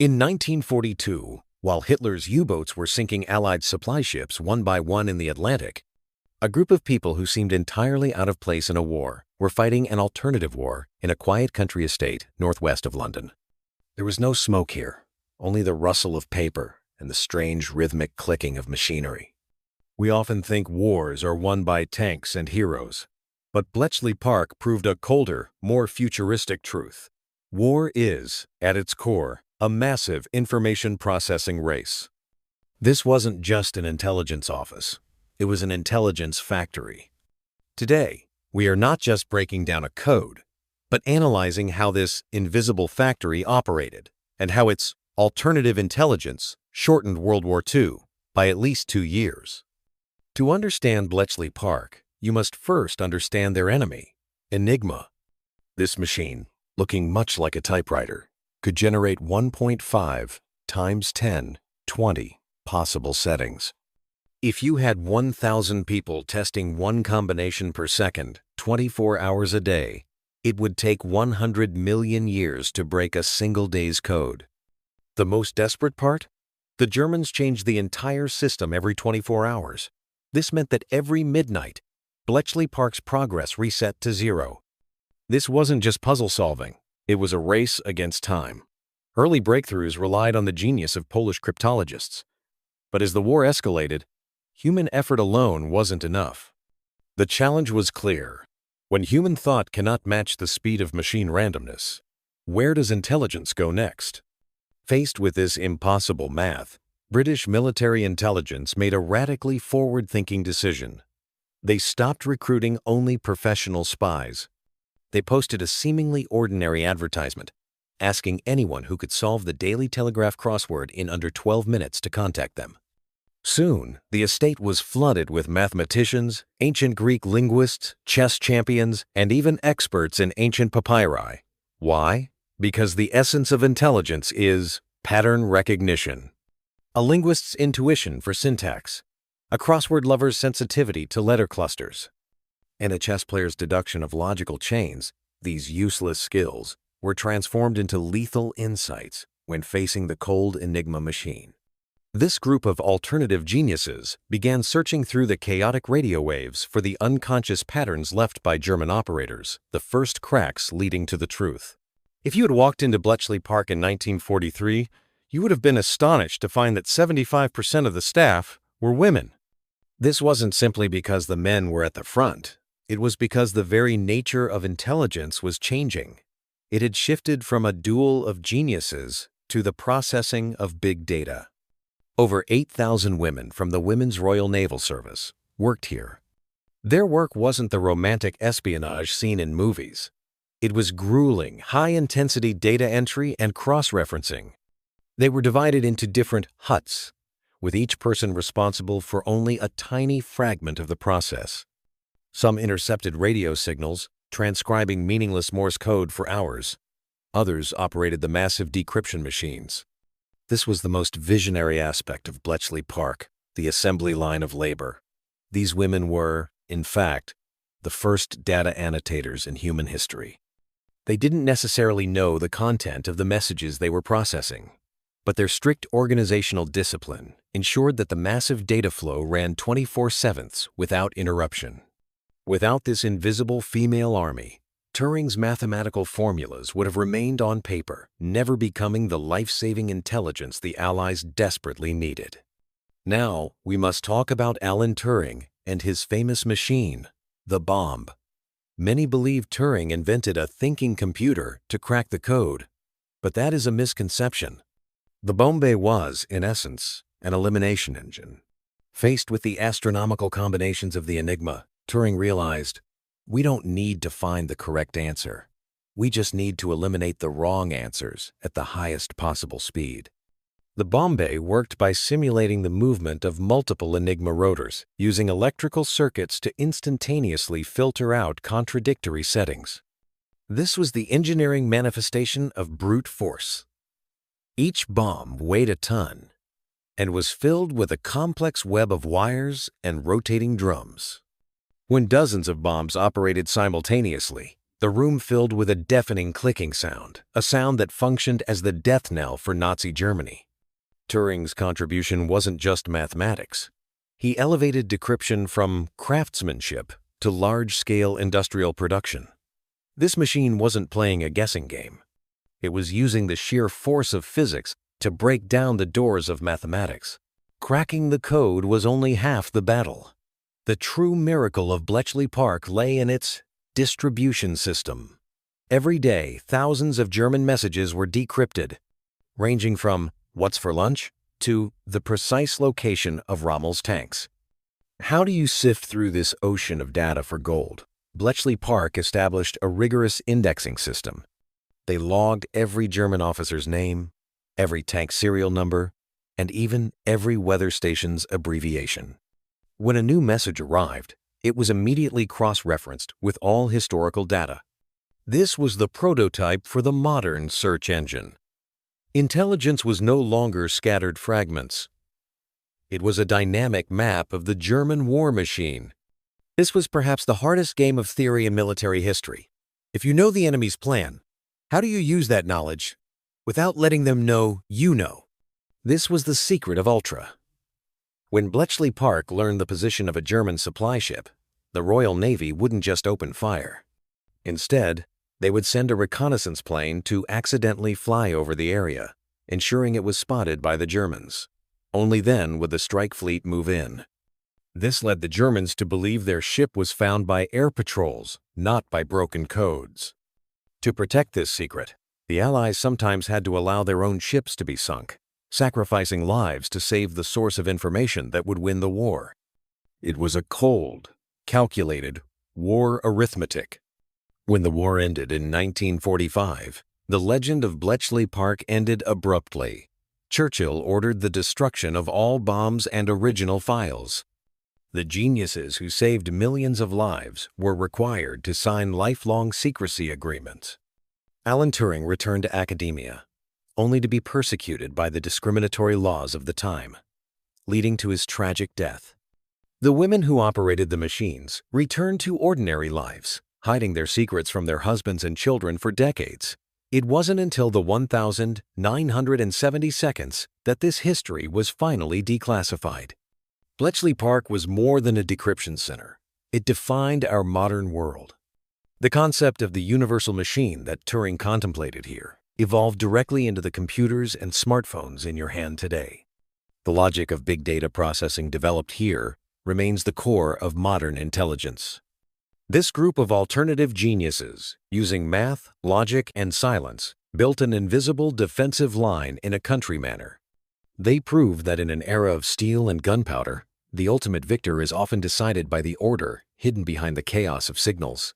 In 1942, while Hitler's U-boats were sinking Allied supply ships one by one in the Atlantic, a group of people who seemed entirely out of place in a war were fighting an alternative war in a quiet country estate northwest of London. There was no smoke here, only the rustle of paper and the strange rhythmic clicking of machinery. We often think wars are won by tanks and heroes, but Bletchley Park proved a colder, more futuristic truth. War is, at its core, a massive information processing race. This wasn't just an intelligence office. It was an intelligence factory. Today, we are not just breaking down a code, but analyzing how this invisible factory operated and how its alternative intelligence shortened World War II by at least 2 years. To understand Bletchley Park, you must first understand their enemy, Enigma. This machine, looking much like a typewriter, could generate 1.5 times 10, 20 possible settings. If you had 1,000 people testing one combination per second, 24 hours a day, it would take 100 million years to break a single day's code. The most desperate part? The Germans changed the entire system every 24 hours. This meant that every midnight, Bletchley Park's progress reset to 0. This wasn't just puzzle solving. It was a race against time. Early breakthroughs relied on the genius of Polish cryptologists. But as the war escalated, human effort alone wasn't enough. The challenge was clear. When human thought cannot match the speed of machine randomness, where does intelligence go next? Faced with this impossible math, British military intelligence made a radically forward-thinking decision. They stopped recruiting only professional spies. They posted a seemingly ordinary advertisement, asking anyone who could solve the Daily Telegraph crossword in under 12 minutes to contact them. Soon, the estate was flooded with mathematicians, ancient Greek linguists, chess champions, and even experts in ancient papyri. Why? Because the essence of intelligence is pattern recognition. A linguist's intuition for syntax, a crossword lover's sensitivity to letter clusters, and a chess player's deduction of logical chains. These useless skills were transformed into lethal insights when facing the cold Enigma machine. This group of alternative geniuses began searching through the chaotic radio waves for the unconscious patterns left by German operators, the first cracks leading to the truth. If you had walked into Bletchley Park in 1943, you would have been astonished to find that 75% of the staff were women. This wasn't simply because the men were at the front. It was because the very nature of intelligence was changing. It had shifted from a duel of geniuses to the processing of big data. Over 8,000 women from the Women's Royal Naval Service worked here. Their work wasn't the romantic espionage seen in movies. It was grueling, high-intensity data entry and cross-referencing. They were divided into different huts, with each person responsible for only a tiny fragment of the process. Some intercepted radio signals, transcribing meaningless Morse code for hours. Others operated the massive decryption machines. This was the most visionary aspect of Bletchley Park, the assembly line of labor. These women were, in fact, the first data annotators in human history. They didn't necessarily know the content of the messages they were processing, but their strict organizational discipline ensured that the massive data flow ran 24/7 without interruption. Without this invisible female army, Turing's mathematical formulas would have remained on paper, never becoming the life-saving intelligence the Allies desperately needed. Now, we must talk about Alan Turing and his famous machine, the bombe. Many believe Turing invented a thinking computer to crack the code, but that is a misconception. The bombe was, in essence, an elimination engine. Faced with the astronomical combinations of the Enigma, Turing realized, we don't need to find the correct answer. We just need to eliminate the wrong answers at the highest possible speed. The bombe worked by simulating the movement of multiple Enigma rotors, using electrical circuits to instantaneously filter out contradictory settings. This was the engineering manifestation of brute force. Each bombe weighed a ton and was filled with a complex web of wires and rotating drums. When dozens of bombs operated simultaneously, the room filled with a deafening clicking sound, a sound that functioned as the death knell for Nazi Germany. Turing's contribution wasn't just mathematics. He elevated decryption from craftsmanship to large-scale industrial production. This machine wasn't playing a guessing game. It was using the sheer force of physics to break down the doors of mathematics. Cracking the code was only half the battle. The true miracle of Bletchley Park lay in its distribution system. Every day, thousands of German messages were decrypted, ranging from "What's for lunch?" to the precise location of Rommel's tanks. How do you sift through this ocean of data for gold? Bletchley Park established a rigorous indexing system. They logged every German officer's name, every tank serial number, and even every weather station's abbreviation. When a new message arrived, it was immediately cross-referenced with all historical data. This was the prototype for the modern search engine. Intelligence was no longer scattered fragments. It was a dynamic map of the German war machine. This was perhaps the hardest game of theory in military history. If you know the enemy's plan, how do you use that knowledge without letting them know you know? This was the secret of Ultra. When Bletchley Park learned the position of a German supply ship, the Royal Navy wouldn't just open fire. Instead, they would send a reconnaissance plane to accidentally fly over the area, ensuring it was spotted by the Germans. Only then would the strike fleet move in. This led the Germans to believe their ship was found by air patrols, not by broken codes. To protect this secret, the Allies sometimes had to allow their own ships to be sunk, sacrificing lives to save the source of information that would win the war. It was a cold, calculated war arithmetic. When the war ended in 1945, the legend of Bletchley Park ended abruptly. Churchill ordered the destruction of all bombs and original files. The geniuses who saved millions of lives were required to sign lifelong secrecy agreements. Alan Turing returned to academia, only to be persecuted by the discriminatory laws of the time, leading to his tragic death. The women who operated the machines returned to ordinary lives, hiding their secrets from their husbands and children for decades. It wasn't until the 1,970 seconds that this history was finally declassified. Bletchley Park was more than a decryption center. It defined our modern world. The concept of the universal machine that Turing contemplated here evolved directly into the computers and smartphones in your hand today. The logic of big data processing developed here remains the core of modern intelligence. This group of alternative geniuses, using math, logic, and silence, built an invisible defensive line in a country manner. They proved that in an era of steel and gunpowder, the ultimate victor is often decided by the order hidden behind the chaos of signals.